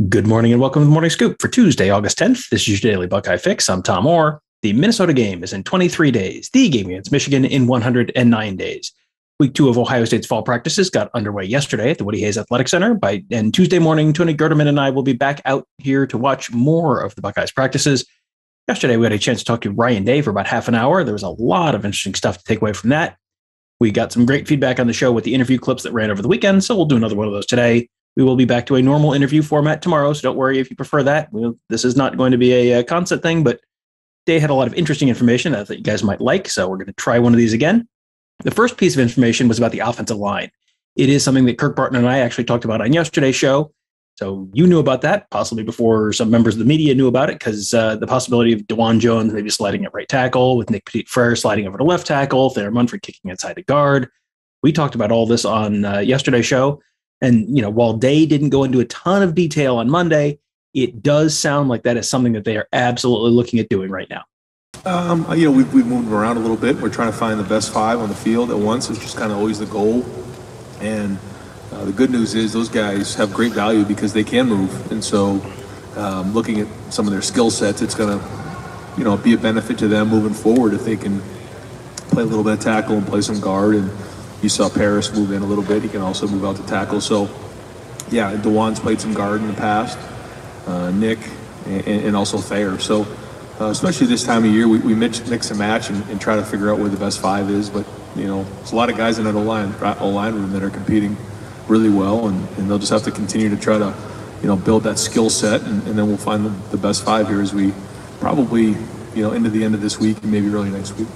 Good morning and welcome to the Morning Scoop for Tuesday, August 10th. This is your daily Buckeye fix. I'm Tom Orr. The Minnesota game is in 23 days. The game against Michigan in 109 days. Week 2 of Ohio State's fall practices got underway yesterday at the Woody Hayes Athletic Center. And Tuesday morning, Tony Gerderman and I will be back out here to watch more of the Buckeyes practices. Yesterday, we had a chance to talk to Ryan Day for about half an hour. There was a lot of interesting stuff to take away from that. We got some great feedback on the show with the interview clips that ran over the weekend, so we'll do another one of those today. We will be back to a normal interview format tomorrow, so don't worry if you prefer that. This is not going to be a constant thing, but Day had a lot of interesting information that you guys might like, so we're going to try one of these again. The first piece of information was about the offensive line. It is something that Kirk Barton and I actually talked about on yesterday's show, so you knew about that, possibly before some members of the media knew about it, because the possibility of DeJuan Jones maybe sliding at right tackle, with Nick Petit-frere sliding over to left tackle, Thayer Munford kicking inside to guard. We talked about all this on yesterday's show. And, while Day didn't go into a ton of detail on Monday, it does sound like that is something that they are absolutely looking at doing right now. We've moved around a little bit. We're trying to find the best five on the field at once. It's just kind of always the goal. And the good news is those guys have great value because they can move. And so looking at some of their skill sets, it's going to, be a benefit to them moving forward if they can play a little bit of tackle and play some guard. And you saw Paris move in a little bit. He can also move out to tackle. So, yeah, DeJuan's played some guard in the past, Nick, and also Thayer. So, especially this time of year, we mix and match and try to figure out where the best five is. But, there's a lot of guys in that O-line room that are competing really well, and they'll just have to continue to try to, build that skill set, and then we'll find the best five here as we probably, into the end of this week and maybe early next week.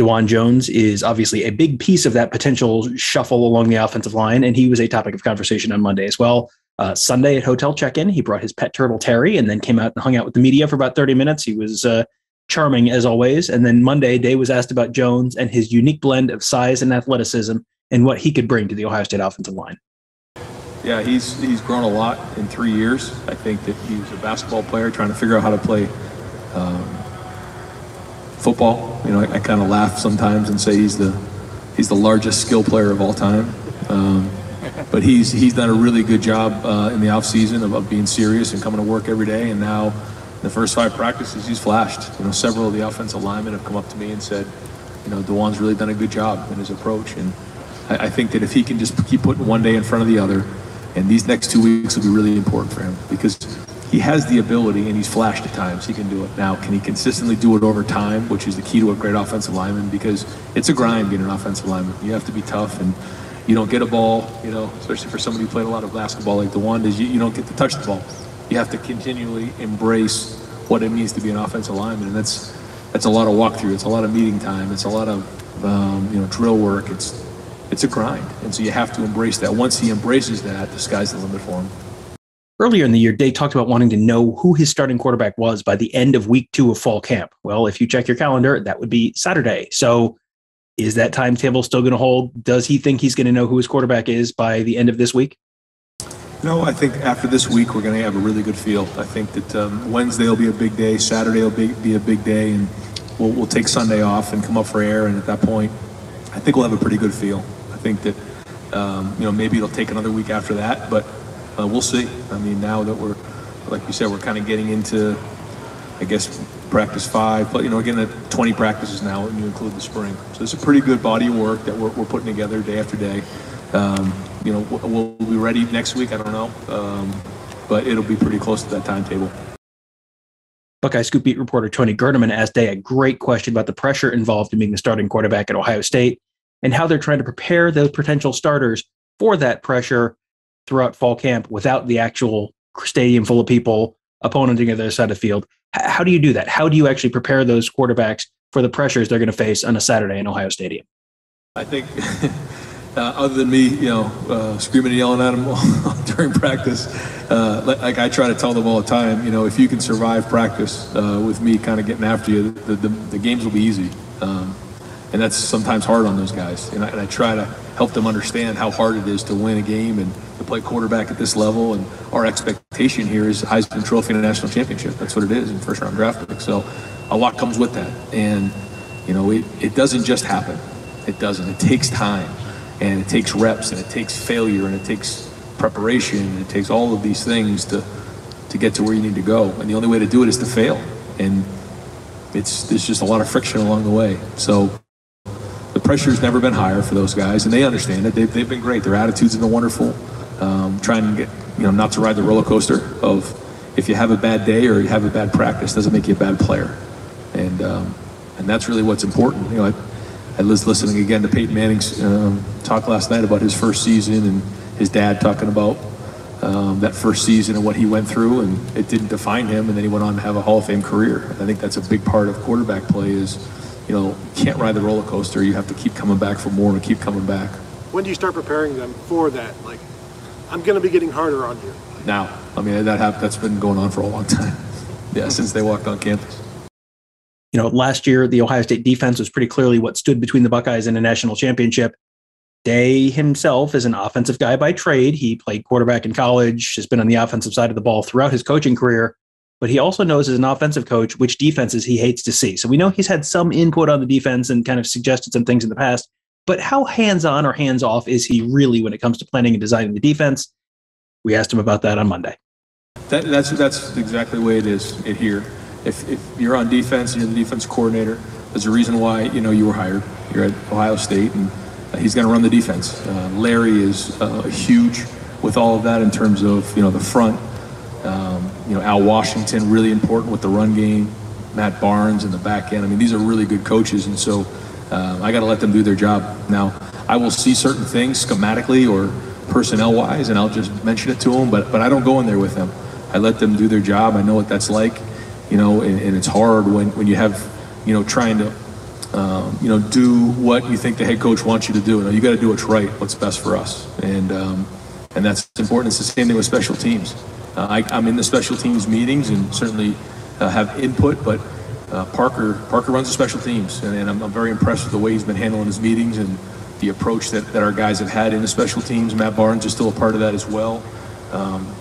DeJuan Jones is obviously a big piece of that potential shuffle along the offensive line, and he was a topic of conversation on Monday as well. Sunday at hotel check-in, he brought his pet turtle, Terry, and then came out and hung out with the media for about 30 minutes. He was charming, as always. And then Monday, Day was asked about Jones and his unique blend of size and athleticism and what he could bring to the Ohio State offensive line. Yeah, he's grown a lot in 3 years. I think that he's a basketball player trying to figure out how to play football. I kind of laugh sometimes and say he's the largest skill player of all time. But he's done a really good job in the off season of being serious and coming to work every day. And now the first 5 practices he's flashed. Several of the offensive linemen have come up to me and said, DeJuan's really done a good job in his approach. And I think that if he can just keep putting one day in front of the other, and these next 2 weeks will be really important for him because he has the ability, and he's flashed at times. He can do it. Now, can he consistently do it over time, which is the key to a great offensive lineman? Because it's a grind being an offensive lineman. You have to be tough, and you don't get a ball, especially for somebody who played a lot of basketball like DeJuan does, you don't get to touch the ball. You have to continually embrace what it means to be an offensive lineman, and that's a lot of walkthrough. It's a lot of meeting time. It's a lot of drill work. It's a grind, and so you have to embrace that. Once he embraces that, the sky's the limit for him. Earlier in the year, Day talked about wanting to know who his starting quarterback was by the end of week 2 of fall camp. Well, if you check your calendar, that would be Saturday. So is that timetable still going to hold? Does he think he's going to know who his quarterback is by the end of this week? No, I think after this week, we're going to have a really good feel. I think that Wednesday will be a big day. Saturday will be a big day, and we'll take Sunday off and come up for air. And at that point, I think we'll have a pretty good feel. I think that, maybe it'll take another week after that, but we'll see. I mean, now that we're, like you said, we're kind of getting into, I guess, practice 5, but, again, at 20 practices now when you include the spring. So it's a pretty good body of work that we're putting together day after day. We'll be ready next week, I don't know, but it'll be pretty close to that timetable. Buckeye Scoop Beat reporter Tony Gerderman asked Day a great question about the pressure involved in being the starting quarterback at Ohio State and how they're trying to prepare those potential starters for that pressure throughout fall camp without the actual stadium full of people, opponent on the other side of the field. How do you do that? How do you actually prepare those quarterbacks for the pressures they're going to face on a Saturday in Ohio Stadium? I think other than me, screaming and yelling at them during practice, like I try to tell them all the time, if you can survive practice with me kind of getting after you, the games will be easy. And that's sometimes hard on those guys. And I try to help them understand how hard it is to win a game and to play quarterback at this level. And our expectation here is Heisman Trophy and a national championship. That's what it is in first-round draft pick. So a lot comes with that. And, it doesn't just happen. It doesn't. It takes time. And it takes reps, and it takes failure, and it takes preparation. It takes all of these things to get to where you need to go. And the only way to do it is to fail. And there's just a lot of friction along the way. So the pressure's never been higher for those guys, and they understand it. They've been great. Their attitudes have been wonderful. Trying to get, not to ride the roller coaster of if you have a bad day or you have a bad practice doesn't make you a bad player. And that's really what's important. I was listening again to Peyton Manning's talk last night about his first season and his dad talking about that first season and what he went through, and it didn't define him, and then he went on to have a Hall of Fame career. And I think that's a big part of quarterback play is, you can't ride the roller coaster. You have to keep coming back for more and keep coming back. When do you start preparing them for that? Like, I'm going to be getting harder on you. Now, that's been going on for a long time. Yeah, since they walked on campus. Last year, the Ohio State defense was pretty clearly what stood between the Buckeyes and a national championship. Day himself is an offensive guy by trade. He played quarterback in college, has been on the offensive side of the ball throughout his coaching career, but he also knows as an offensive coach which defenses he hates to see. So we know he's had some input on the defense and kind of suggested some things in the past, but how hands-on or hands-off is he really when it comes to planning and designing the defense? We asked him about that on Monday. That's exactly the way it is here. If you're on defense and you're the defense coordinator, there's a reason why you were hired. You're at Ohio State, and he's going to run the defense. Larry is huge with all of that in terms of the front. Al Washington, really important with the run game. Matt Barnes in the back end. These are really good coaches, and so I got to let them do their job. Now, I will see certain things schematically or personnel-wise, and I'll just mention it to them, but I don't go in there with them. I let them do their job. I know what that's like, and it's hard when you have, trying to, do what you think the head coach wants you to do. You got to do what's right, what's best for us, and that's important. It's the same thing with special teams. I'm in the special teams meetings and certainly have input, but Parker runs the special teams, and I'm very impressed with the way he's been handling his meetings and the approach that our guys have had in the special teams. Matt Barnes is still a part of that as well,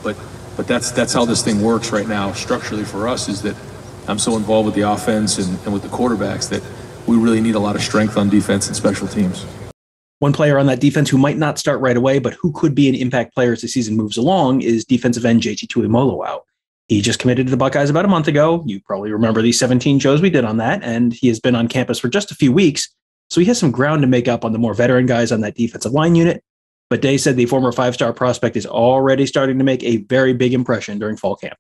but that's how this thing works right now structurally for us, is that I'm so involved with the offense and with the quarterbacks that we really need a lot of strength on defense and special teams. One player on that defense who might not start right away, but who could be an impact player as the season moves along, is defensive end JT Tuimoloau. He just committed to the Buckeyes about a month ago. You probably remember these 17 shows we did on that, and he has been on campus for just a few weeks, so he has some ground to make up on the more veteran guys on that defensive line unit. But Day said the former five-star prospect is already starting to make a very big impression during fall camp.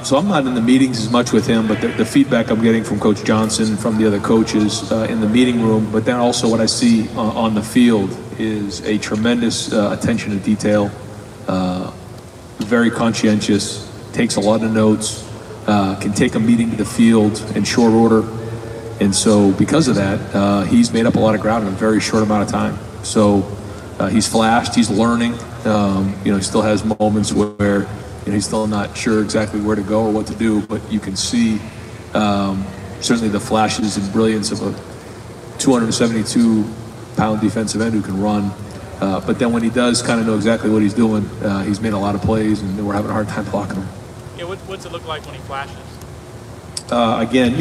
So I'm not in the meetings as much with him, but the feedback I'm getting from Coach Johnson, from the other coaches in the meeting room, but then also what I see on the field is a tremendous attention to detail, very conscientious, takes a lot of notes, can take a meeting to the field in short order. And so because of that, he's made up a lot of ground in a very short amount of time. So he's flashed, he's learning. He still has moments where he's still not sure exactly where to go or what to do, but you can see certainly the flashes and brilliance of a 272-pound defensive end who can run. But then when he does kind of know exactly what he's doing, he's made a lot of plays, and we're having a hard time blocking him. Yeah, what's it look like when he flashes? Again,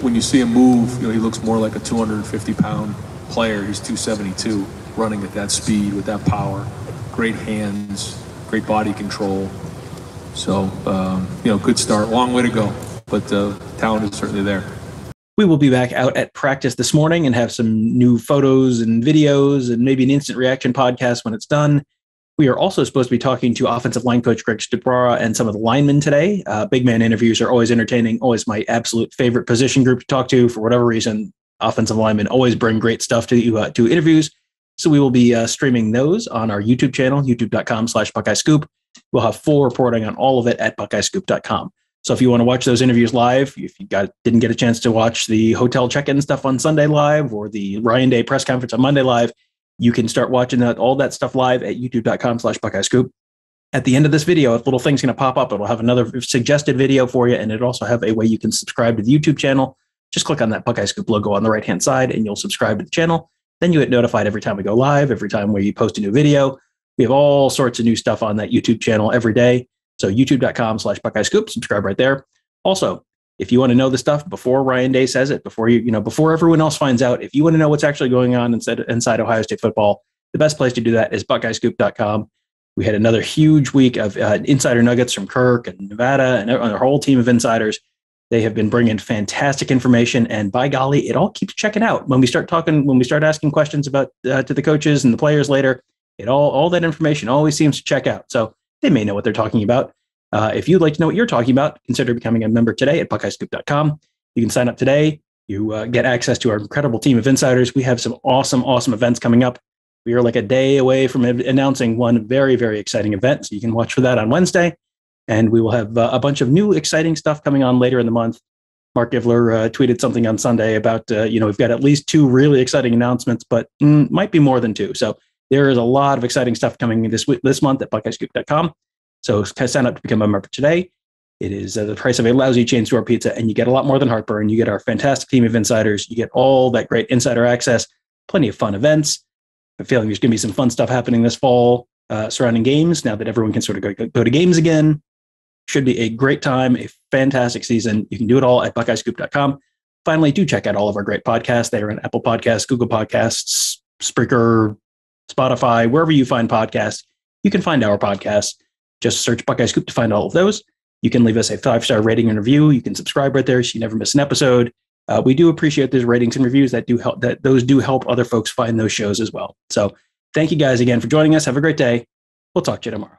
when you see him move, he looks more like a 250-pound player. He's 272, running at that speed with that power, great hands, great body control. So, good start. Long way to go, but talent is certainly there. We will be back out at practice this morning and have some new photos and videos and maybe an instant reaction podcast when it's done. We are also supposed to be talking to offensive line coach Greg Stubrara and some of the linemen today. Big man interviews are always entertaining, always my absolute favorite position group to talk to. For whatever reason, offensive linemen always bring great stuff to interviews. So we will be streaming those on our YouTube channel, youtube.com/Buckeye Scoop. We'll have full reporting on all of it at buckeyescoop.com. So if you want to watch those interviews live, if you didn't get a chance to watch the hotel check-in stuff on Sunday live or the Ryan Day press conference on Monday live, you can start watching all that stuff live at youtube.com/Buckeye Scoop. At the end of this video, a little thing's going to pop up. It'll have another suggested video for you, and it'll also have a way you can subscribe to the YouTube channel. Just click on that Buckeye Scoop logo on the right-hand side, and you'll subscribe to the channel. Then you get notified every time we go live, every time we post a new video. We have all sorts of new stuff on that YouTube channel every day. So youtube.com/Buckeye Scoop, subscribe right there. Also, if you want to know the stuff before Ryan Day says it, before everyone else finds out, if you want to know what's actually going on inside Ohio State football, the best place to do that is buckeyescoop.com. We had another huge week of insider nuggets from Kirk and Nevada and our whole team of insiders. They have been bringing fantastic information, and by golly, it all keeps checking out. When we start asking questions about to the coaches and the players later, all that information always seems to check out. So they may know what they're talking about. If you'd like to know what you're talking about, consider becoming a member today at BuckeyeScoop.com. You can sign up today. You get access to our incredible team of insiders. We have some awesome events coming up. We are like a day away from announcing one very, very exciting event, so you can watch for that on Wednesday. And we will have a bunch of new exciting stuff coming on later in the month. Mark Givler tweeted something on Sunday about, we've got at least 2 really exciting announcements, but might be more than 2. So there is a lot of exciting stuff coming this month at BuckeyeScoop.com. So sign up to become a member today. It is the price of a lousy chain store pizza, and you get a lot more than heartburn. You get our fantastic team of insiders. You get all that great insider access, plenty of fun events. I'm feeling there's going to be some fun stuff happening this fall surrounding games now that everyone can sort of go to games again. Should be a great time, a fantastic season. You can do it all at BuckeyeScoop.com. Finally, do check out all of our great podcasts. They are on Apple Podcasts, Google Podcasts, Spreaker, Spotify, wherever you find podcasts. You can find our podcasts. Just search Buckeye Scoop to find all of those. You can leave us a 5-star rating and review. You can subscribe right there so you never miss an episode. We do appreciate those ratings and reviews. Those do help other folks find those shows as well. So thank you guys again for joining us. Have a great day. We'll talk to you tomorrow.